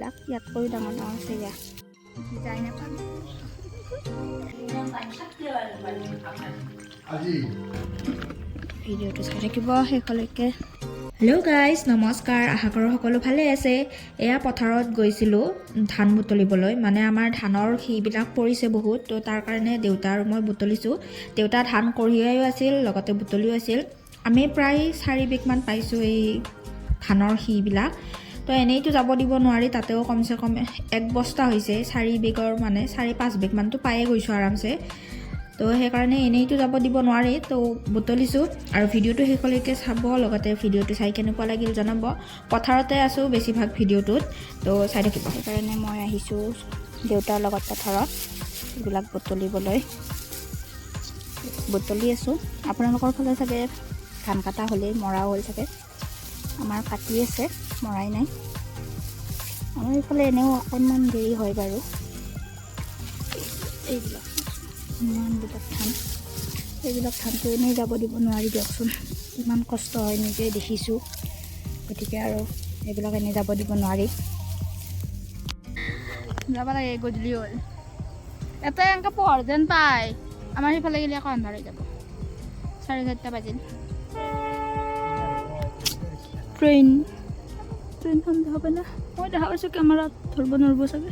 বিলাক ইয়াতকৈ ডাঙৰ ডাঙৰ আছে ইয়াত যাই নাপাম ভিডিঅ'টো চাই থাকিব শেষলৈকে হেল্ল' গাইজ নমস্কাৰ আশা কৰোঁ সকলো ভালে আছে এয়া পথাৰত গৈছিলোঁ ধান বুটলিবলৈ মানে আমাৰ ধানৰ সেইবিলাক পৰিছে বহুত তো তাৰ কাৰণে দেউতা আৰু মই বুটলিছোঁ দেউতা ধান কঢ়িয়াইও আছিল লগতে বুটলিও আছিল আমি প্ৰায় 4 বিঘমান পাইছোঁ এই ধানৰ সেইবিলাক তো এনেইতো যাব দিব নোৱাৰি তাতেও কমচে কম 1 বস্তা হৈছে 4 বিঘৰ মানে 4-5 বিঘমানতো পায়ে গৈছোঁ আৰামছে তো সেইকাৰণে এনেইতো যাব দিব নোৱাৰি তো বুটলিছোঁ আৰু ভিডিঅ'টো শেষলৈকে চাব লগতে ভিডিঅ'টো চাই কেনেকুৱা লাগিল জনাব পথাৰতে আছোঁ বেছিভাগ ভিডিঅ'টোত তো চাই থাকিব সেইকাৰণে মই আহিছোঁ দেউতাৰ লগত পথাৰত এইবিলাক বুটলিবলৈ বুটলি আছোঁ আপোনালোকৰ ফালে চাগে ধান কাটা হ'লেই মৰা হ'ল চাগে আমাৰ কাটি আছে মৰাই নাই আমাৰ এইফালে এনেও অকণমান দেৰি হয় বাৰু এইবিলাক ইমানবিলাক ধান এইবিলাক ধানটো এনেই যাব দিব নোৱাৰি দিয়কচোন ইমান কষ্ট হয় নিজে দেখিছোঁ গতিকে আৰু এইবিলাক এনেই যাব দিব নোৱাৰি যাব লাগে গধূলি হ'ল এটা এনেকৈ পোহৰ যেন পায় আমাৰ সেইফালে গ'লে আকৌ আন্ধাৰ হৈ যাব 4:30 বাজিল ট্ৰেইনখন দেখাব না মই দেখা পাইছোঁ কেমেৰাত ধৰিব নোৱাৰিব চাগে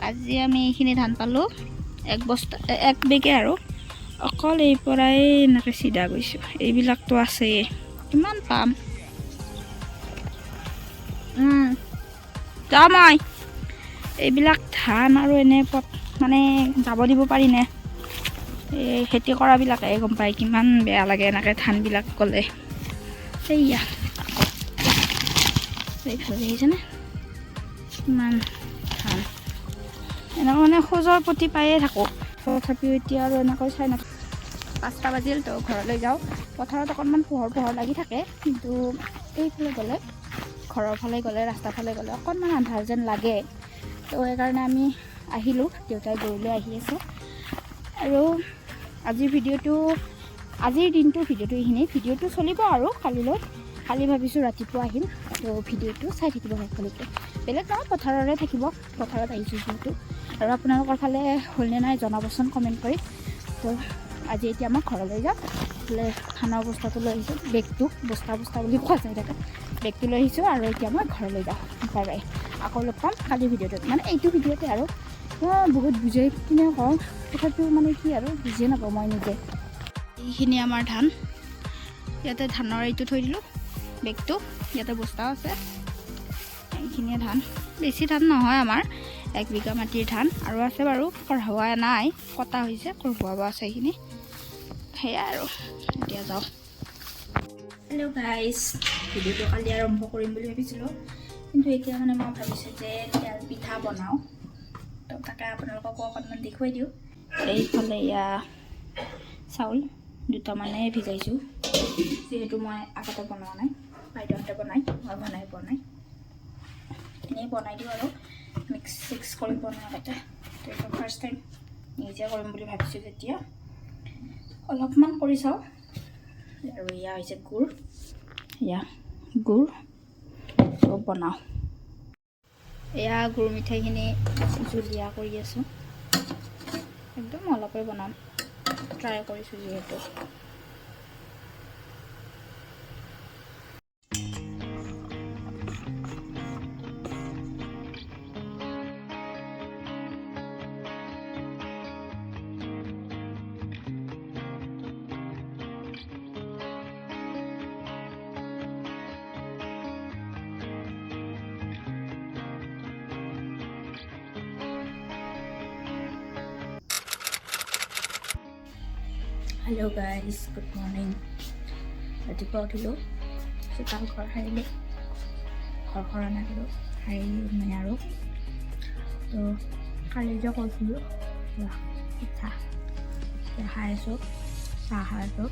আজি আমি এইখিনি ধান পালোঁ 1 বস্তা 1 বিঘে আৰু অকল এই পৰাই এনেকৈ চিধা গৈছোঁ এইবিলাকতো আছেই কিমান পাম যাওঁ মই এইবিলাক ধান আৰু এনে মানে যাব দিব পাৰি নে এই খেতি কৰাবিলাকে গম পায় কিমান বেয়া লাগে এনেকৈ ধানবিলাক গ'লে সেয়া এইফালে দেখিছেনে কিমান ধান এনেকৈ মানে খোজৰ প্ৰতি পায়ে থাকোঁ তথাপিও এতিয়া আৰু এনেকৈ চাই নাথাকোঁ 5টা বাজিল তো ঘৰলৈ যাওঁ পথাৰত অকণমান পোহৰ লাগি থাকে কিন্তু এইফালে গ'লে ঘৰৰ ফালে গ'লে ৰাস্তাৰ ফালে গ'লে অকণমান আন্ধাৰ যেন লাগে তো সেইকাৰণে আমি আহিলোঁ দেউতাই গৰুলৈ আহি আছে আৰু আজিৰ দিনটো ভিডিঅ'টো এইখিনি ভিডিঅ'টো চলিব আৰু কালি ভাবিছোঁ ৰাতিপুৱা আহিম তো ভিডিঅ'টো চাই থাকিব শেষলৈকে বেলেগ নহয় পথাৰৰে থাকিব পথাৰত আহিছোঁ যিহেতু আৰু আপোনালোকৰ ফালে হ'লনে নাই জনাবচোন কমেণ্ট কৰি তো আজি এতিয়া মই ঘৰলৈ যাম বোলে ধানৰ বস্তাটো লৈ আহিছোঁ বেগটো বস্তা বুলি কোৱা যায় থাকে বেগটো লৈ আহিছোঁ আৰু এতিয়া মই ঘৰলৈ যাওঁ বাই আকৌ লগ পাম কালি ভিডিঅ'টোত মানে এইটো ভিডিঅ'তে আৰু মই বহুত বুজাই কিনে কওঁ তথাপিও মানে কি আৰু বুজিয়ে নাপাওঁ মই নিজে এইখিনি আমাৰ ধান ইয়াতে ধানৰ এইটো থৈ দিলোঁ বেগটো ইয়াতে বস্তাও আছে এইখিনিয়ে ধান বেছি ধান নহয় আমাৰ 1 বিঘা মাটিৰ ধান আৰু আছে বাৰু কঢ়োৱা নাই কটা হৈছে কঢ়োৱাব আছে এইখিনি সেয়া আৰু এতিয়া যাওঁ হেল্ল' গাইজ ভিডিঅ'টো কালি আৰম্ভ কৰিম বুলি ভাবিছিলোঁ কিন্তু এতিয়া মানে মই ভাবিছোঁ যে তেল পিঠা বনাওঁ তো তাকে আপোনালোককো অকণমান দেখুৱাই দিওঁ এইফালে এয়া চাউল 2টা মানে ভিজাইছোঁ যিহেতু মই আগতে বনোৱা নাই বাইদেউহঁতে বনাই মই বনাই পোৱা নাই এনেই বনাই দিওঁ আৰু মিক্স কৰি বনাই আগতে তো এইটো ফাৰ্ষ্ট টাইম নিজে কৰিম বুলি ভাবিছোঁ যেতিয়া অলপমান কৰি চাওঁ আৰু এয়া হৈছে গুড় তো বনাওঁ এয়া গুড় মিঠাইখিনি জুলীয়া কৰি আছোঁ একদম অলপে বনাম ট্ৰাই কৰিছোঁ যিহেতু হেল্ল' গাইজ গুড মৰ্ণিং ৰাতিপুৱা উঠিলোঁ চোতাল ঘৰ সাৰিলোঁ ঘৰ নাহিলোঁ সাৰি মানে আৰু তো কালি যে কৈছিলোঁ পিঠা এতিয়া খাই আছোঁ চাহ খাই আছোঁ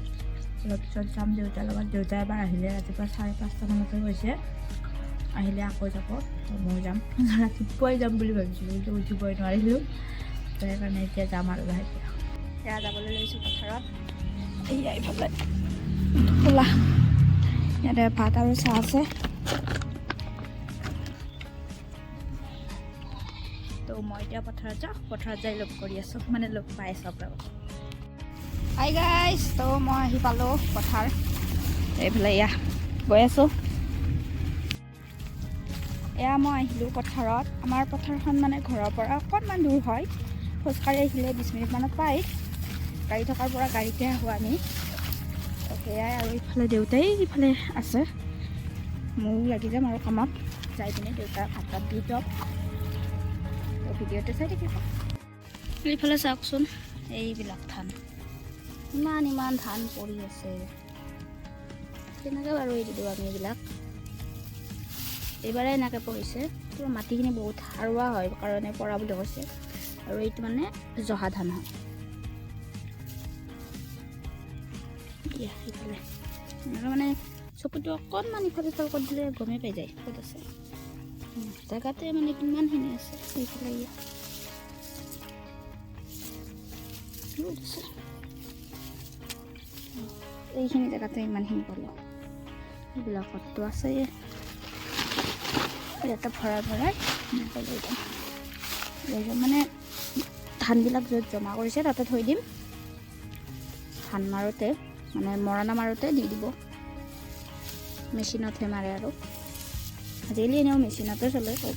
অলপ পিছত যাম দেউতাৰ লগত দেউতা এবাৰ আহিলে ৰাতিপুৱা 5:30 মানতে গৈছে আহিলে আকৌ যাব তো মই যাম ৰাতিপুৱাই যাম বুলি ভাবিছিলোঁ কিন্তু উঠিবই নোৱাৰিলোঁ তো সেইকাৰণে এতিয়া যাম আৰু লাহেকৈ এয়া যাবলৈ লৈছোঁ পথাৰত এইফালে খোলা ইয়াতে ভাত আৰু চাহ আছে তো মই এতিয়া পথাৰত যাওঁ পথাৰত যাই লগ কৰি আছোঁ মানে লগ পাই আছোঁ আপোনালোকক হাই গাইজ তো মই আহি পালোঁ পথাৰ এইফালে এয়া গৈ আছোঁ এয়া মই আহিলোঁ পথাৰত আমাৰ পথাৰখন মানে ঘৰৰ পৰা অকণমান দূৰ হয় খোজকাঢ়ি আহিলে 20 মিনিটমানত পায় গাড়ী থকাৰ পৰা গাড়ীতে আহোঁ আমি সেয়াই আৰু ইফালে দেউতাই ইফালে আছে ময়ো লাগি যাম আৰু কামত যাই পিনে দেউতাক ভাত তাত দি দিয়ক ভিডিঅ'তে চাই থাকিব এইফালে চাওকচোন এইবিলাক ধান ইমান ধান পৰি আছে কেনেকৈ বাৰু এৰি দিওঁ আমি এইবিলাক এইবাৰে এনেকৈ পৰিছে তো মাটিখিনি বহুত সাৰুৱা হয় কাৰণে পৰা বুলি কৈছে আৰু এইটো মানে জহা ধান হয় এইফালে এনেকৈ মানে চকুটো অকণমান ইফাল সিফাল কৰি দিলে গমেই পাই যায় ক'ত আছে জেগাতে মানে কিমানখিনি আছে এইফালে এইখিনি জেগাতে ইমানখিনি পালোঁ এইবিলাকতো আছে ইয়াতে ভৰাই লৈ যাম মানে ধানবিলাক য'ত জমা কৰিছে তাতে থৈ দিম ধান মাৰোঁতে মানে মৰণা মাৰোঁতে দি দিব মেচিনতহে মাৰে আৰু আজিকালি এনেও মেচিনতে চলে চব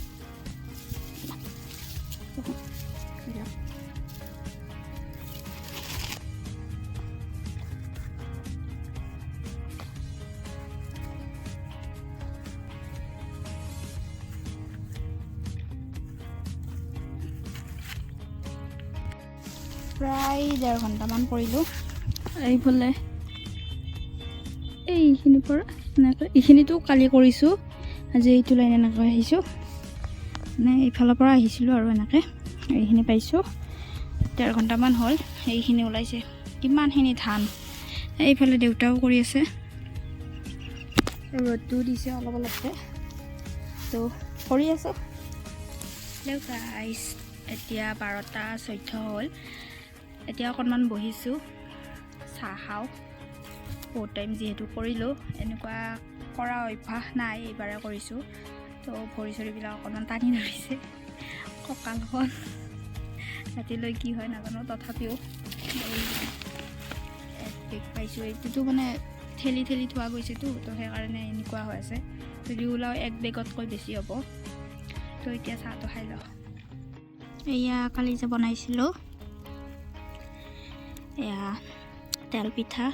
প্ৰায় 1.5 ঘণ্টামান কৰিলোঁ এইফালে এইখিনিৰ পৰা এনেকৈ এইখিনিতো কালি কৰিছোঁ আজি এইটো লাইন এনেকৈ আহিছোঁ মানে এইফালৰ পৰা আহিছিলোঁ আৰু এনেকৈ এইখিনি পাইছোঁ 1.5 ঘণ্টামান হ'ল এইখিনি ওলাইছে কিমানখিনি ধান এইফালে দেউতাও কৰি আছে ৰ'দটো দিছে অলপ অলপকৈ তো কৰি আছোঁ গাইছ এতিয়া 12:14 হ'ল এতিয়া অকণমান বহিছোঁ চাহ খাওঁ বহুত টাইম যিহেতু কৰিলোঁ এনেকুৱা কৰা অভ্যাস নাই এইবাৰে কৰিছোঁ তো ভৰি চৰিবিলাক অকণমান টানি ধৰিছে কঁকালখন ৰাতিলৈ কি হয় নাজানো তথাপিও বেগ পাইছোঁ এইটোতো মানে ঠেলি থোৱা গৈছেতো তো সেইকাৰণে এনেকুৱা হৈ আছে যদি ওলাও 1 বেগতকৈ বেছি হ'ব তো এতিয়া চাহটো খাই লওঁ এয়া কালি যে বনাইছিলোঁ এয়া তেল পিঠা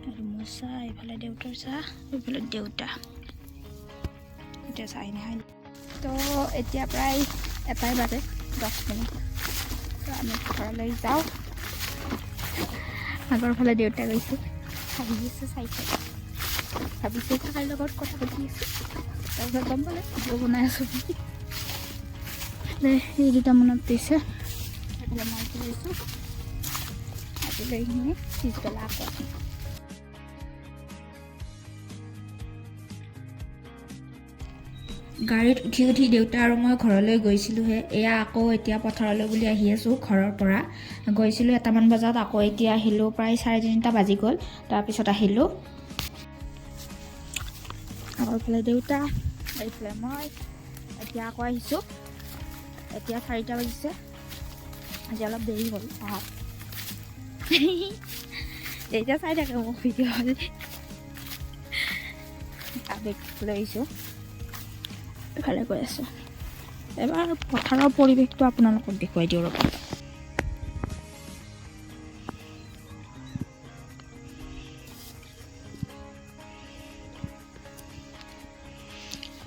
আৰু মোৰ চাহ এইফালে দেউতাৰ চাহ এইফালে দেউতা এতিয়া চাহ নাখায় তো এতিয়া প্ৰায় 1 বাজে 10 মিনিট তো আমি ঘৰলৈ যাওঁ আগৰ ফালে দেউতা গৈছে ভাবি আছে চাইছে ভাবিছে থাকাৰ লগত কথা পাতি আছোঁ তাৰপিছত গম পালে ভিডিঅ' বনাই আছোঁ এই দুটা মনত দিছে সেইফালে মই কৰিছোঁ আজিলৈ এইখিনি পিছবেলা আকৌ গাড়ীত উঠি দেউতা আৰু মই ঘৰলৈ গৈছিলোঁহে এয়া আকৌ এতিয়া পথাৰলৈ বুলি আহি আছোঁ ঘৰৰ পৰা গৈছিলোঁ 1টামান বজাত আকৌ এতিয়া আহিলোঁ প্ৰায় 3:30 বাজি গ'ল তাৰপিছত আহিলোঁ আগৰফালে দেউতা এইফালে মই এতিয়া আকৌ আহিছোঁ এতিয়া 4টা বাজিছে আজি অলপ দেৰি হ'ল অহাত এতিয়া চাই থাকে মোক ভিডিঅ' হ'লে বেগ লৈ আহিছোঁ এইফালে গৈ আছোঁ এবাৰ পথাৰৰ পৰিৱেশটো আপোনালোকক দেখুৱাই দিওঁ ৰ'ব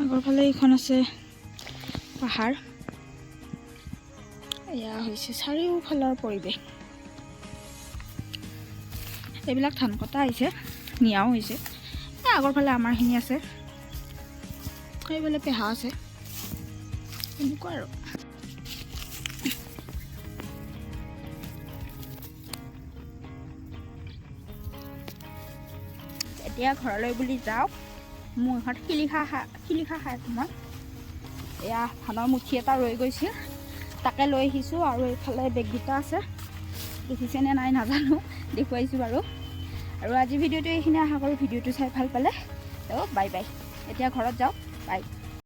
আগৰ ফালে এইখন আছে পাহাৰ এয়া হৈছে চাৰিওফালৰ পৰিৱেশ এইবিলাক ধান কটা আহিছে নিয়াও হৈছে আগৰ ফালে আমাৰখিনি আছে সেইফালে পেহা আছে এনেকুৱা আৰু এতিয়া ঘৰলৈ বুলি যাওঁ মোৰ ঘৰত শিলিখা খাই আছোঁ মই এয়া ধানৰ মুঠি এটা ৰৈ গৈছিল তাকে লৈ আহিছোঁ আৰু এইফালে বেগকেইটা আছে দেখিছেনে নাই নাজানো দেখুৱাইছোঁ বাৰু আৰু আজি ভিডিঅ'টো এইখিনি আশা কৰোঁ ভিডিঅ'টো চাই ভাল পালে তো বাই বাই এতিয়া ঘৰত যাওঁ বাই